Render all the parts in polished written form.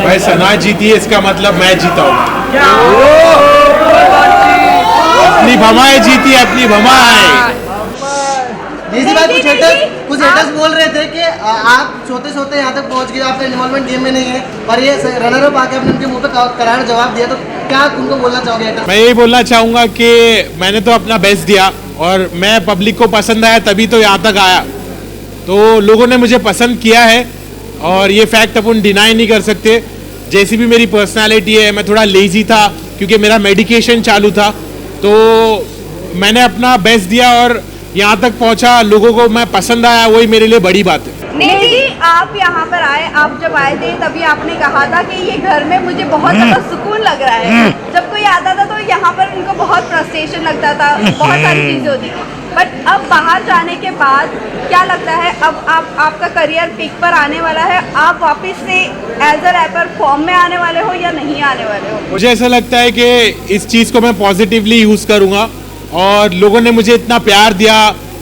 भाई सना जीती है इसका मतलब मैं जीता हूँ। अपनी भमाएं जीती है, अपनी भमाएं। जी भाई कुछ हेटर्स बोल रहे थे कि आप सोते सोते यहाँ तक पहुँच गए, आपका इन्वॉल्वमेंट गेम में नहीं है, पर ये रनर अप आके अपने उनके मुंह पे करारा जवाब दिया, तो क्या उनको बोलना चाहोगे haters? मैं यही बोलना चाहूँगा कि मैंने तो अपना बेस्ट दिया और मैं पब्लिक को पसंद आया तभी तो यहाँ तक आया। तो लोगों ने मुझे पसंद किया है और ये फैक्ट अपन डिनाई नहीं कर सकते। जैसी भी मेरी पर्सनालिटी है, मैं थोड़ा लेजी था क्योंकि मेरा मेडिकेशन चालू था, तो मैंने अपना बेस्ट दिया और यहाँ तक पहुँचा, लोगों को मैं पसंद आया, वही मेरे लिए बड़ी बात है। नहीं जी, आप यहाँ पर आए, आप जब आए थे तभी आपने कहा था कि ये घर में मुझे बहुत ज़्यादा सुकून लग रहा है। जब कोई आता था तो यहाँ पर उनको बहुत फ्रस्ट्रेशन लगता था, बहुत सारी चीज़ें होती थी, बट अब बाहर जाने के बाद क्या लगता है, अब आपका करियर पीक पर आने वाला है, आप वापस से एज अ रैपर फॉर्म में आने वाले हो या नहीं आने वाले हो? मुझे ऐसा लगता है कि इस चीज़ को मैं पॉजिटिवली यूज़ करूँगा और लोगों ने मुझे इतना प्यार दिया,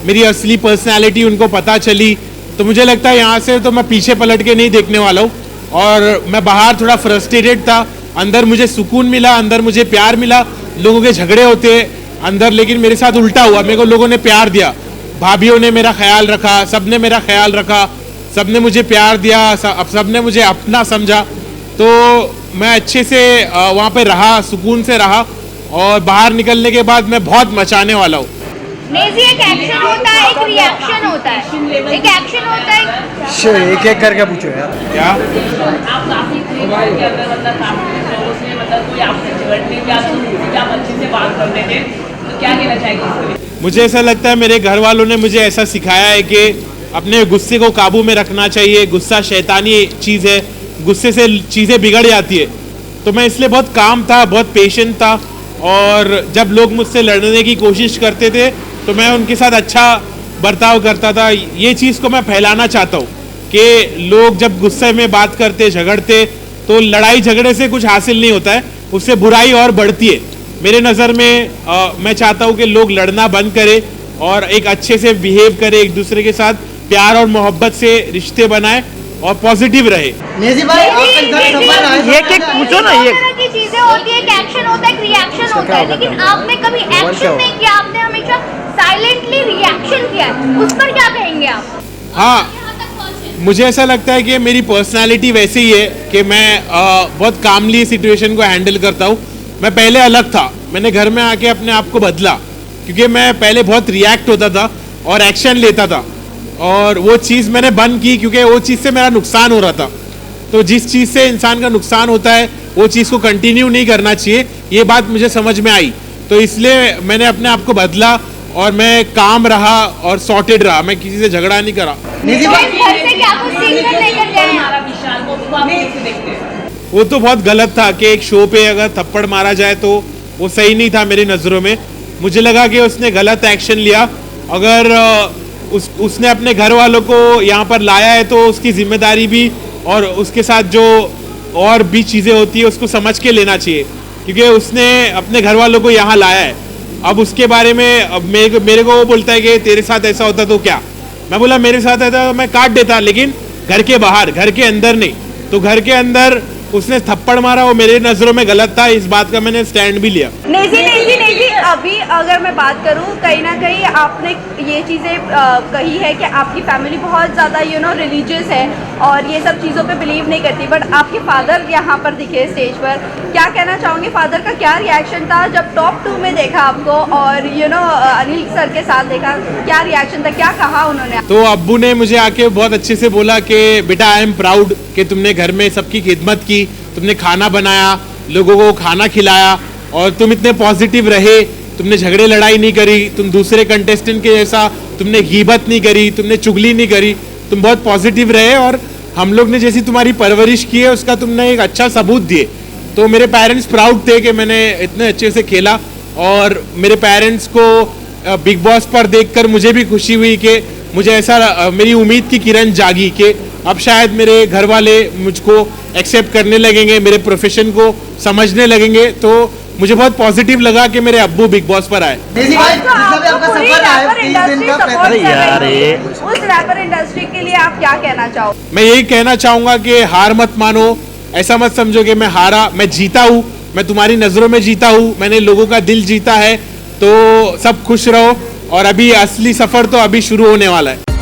मेरी असली पर्सनैलिटी उनको पता चली, तो मुझे लगता है यहाँ से तो मैं पीछे पलट के नहीं देखने वाला हूँ। और मैं बाहर थोड़ा फ्रस्ट्रेटेड था, अंदर मुझे सुकून मिला, अंदर मुझे प्यार मिला। लोगों के झगड़े होते अंदर, लेकिन मेरे साथ उल्टा हुआ, मेरे को लोगों ने प्यार दिया, भाभीयों ने मेरा ख्याल रखा, सबने मेरा ख्याल रखा, सबने मुझे प्यार दिया, सबने मुझे अपना समझा। तो मैं अच्छे से वहाँ पे रहा, सुकून से रहा और बाहर निकलने के बाद मैं बहुत मचाने वाला हूँ। नहीं जी, एक एक्शन होता है, एक रिएक्शन होता है, एक एक्शन होता है। एक एक करके पूछो यार। क्या आप काफी थे के अंदर मतलब काफी लोगों से मतलब कोई आपसे झगड़ने या तो आप अच्छे से बात करते थे, तो क्या कहना चाहेंगे इसके लिए? मुझे ऐसा लगता है मेरे घर वालों ने मुझे ऐसा सिखाया है कि अपने गुस्से को काबू में रखना चाहिए। गुस्सा शैतानी चीज़ है, गुस्से से चीज़ें बिगड़ जाती है। तो मैं इसलिए बहुत काम था, बहुत पेशेंट था और जब लोग मुझसे लड़ने की कोशिश करते थे तो मैं उनके साथ अच्छा बर्ताव करता था। ये चीज़ को मैं फैलाना चाहता हूँ कि लोग जब गुस्से में बात करते, झगड़ते, तो लड़ाई झगड़े से कुछ हासिल नहीं होता है, उससे बुराई और बढ़ती है। मेरे नज़र में मैं चाहता हूँ कि लोग लड़ना बंद करें और एक अच्छे से बिहेव करें, एक दूसरे के साथ प्यार और मोहब्बत से रिश्ते बनाए और पॉजिटिव रहे। नेजी भाई ये पूछो ना, ये की चीजें होती है, एक एक्शन होता है, एक रिएक्शन होता है, लेकिन आपने कभी एक्शन नहीं किया, आपने हमेशा साइलेंटली रिएक्शन किया है, उस पर क्या कहेंगे आप? हाँ, मुझे ऐसा लगता है कि मेरी पर्सनालिटी वैसे ही है कि मैं बहुत कामली सिचुएशन को हैंडल करता हूँ। मैं पहले अलग था, मैंने घर में आके अपने आप को बदला, क्योंकि मैं पहले बहुत रिएक्ट होता था और एक्शन लेता था और वो चीज़ मैंने बंद की क्योंकि वो चीज़ से मेरा नुकसान हो रहा था। तो जिस चीज़ से इंसान का नुकसान होता है वो चीज़ को कंटिन्यू नहीं करना चाहिए, ये बात मुझे समझ में आई। तो इसलिए मैंने अपने आप को बदला और मैं काम रहा और सॉर्टेड रहा, मैं किसी से झगड़ा नहीं करा। नेजी तो इस घर से क्या कुछ सीख कर लेकर गए हैं? हमारा विशाल को आप कैसे देखते हैं? वो तो बहुत गलत था कि एक शो पे अगर थप्पड़ मारा जाए तो वो सही नहीं था मेरी नज़रों में। मुझे लगा कि उसने गलत एक्शन लिया। अगर उसने अपने घर वालों को यहाँ पर लाया है तो उसकी जिम्मेदारी भी और उसके साथ जो और भी चीज़ें होती है उसको समझ के लेना चाहिए, क्योंकि उसने अपने घर वालों को यहाँ लाया है। अब उसके बारे में अब मेरे को वो बोलता है कि तेरे साथ ऐसा होता तो क्या? मैं बोला मेरे साथ ऐसा तो मैं काट देता, लेकिन घर के बाहर, घर के अंदर नहीं। तो घर के अंदर उसने थप्पड़ मारा, वो मेरे नज़रों में गलत था, इस बात का मैंने स्टैंड भी लिया। नहीं जी, अभी अगर मैं बात करूं, कहीं ना कहीं आपने ये चीज़ें कही है कि आपकी फैमिली बहुत ज़्यादा रिलीजियस है और ये सब चीज़ों पे बिलीव नहीं करती, बट आपके फादर यहाँ पर दिखे स्टेज पर, क्या कहना चाहोगे? फादर का क्या रिएक्शन था जब टॉप 2 में देखा आपको और अनिल सर के साथ देखा, क्या रिएक्शन था, क्या कहा उन्होंने? तो अब्बू ने मुझे आके बहुत अच्छे से बोला कि बेटा आई एम प्राउड कि तुमने घर में सबकी खिदमत की, तुमने खाना बनाया, लोगों को खाना खिलाया और तुम इतने पॉजिटिव रहे, तुमने झगड़े लड़ाई नहीं करी, तुम दूसरे कंटेस्टेंट के जैसा तुमने गीबत नहीं करी, तुमने चुगली नहीं करी, तुम बहुत पॉजिटिव रहे और हम लोग ने जैसी तुम्हारी परवरिश की है उसका तुमने एक अच्छा सबूत दिए। तो मेरे पेरेंट्स प्राउड थे कि मैंने इतने अच्छे से खेला और मेरे पेरेंट्स को बिग बॉस पर देखकर मुझे भी खुशी हुई कि मुझे ऐसा मेरी उम्मीद की किरण जागी कि अब शायद मेरे घर वाले मुझको एक्सेप्ट करने लगेंगे, मेरे प्रोफेशन को समझने लगेंगे। तो मुझे बहुत पॉजिटिव लगा कि मेरे अब्बू बिग बॉस पर आए। नेजी भाई जितना भी आपका सफर रहा है 30 दिन का, अरे यार उस रैपर इंडस्ट्री के लिए आप क्या कहना चाहोगे? मैं यही कहना चाहूँगा कि हार मत मानो, ऐसा मत समझो कि मैं हारा, मैं जीता हूँ, मैं तुम्हारी नज़रों में जीता हूँ, मैंने लोगों का दिल जीता है। तो सब खुश रहो और अभी असली सफ़र तो अभी शुरू होने वाला है।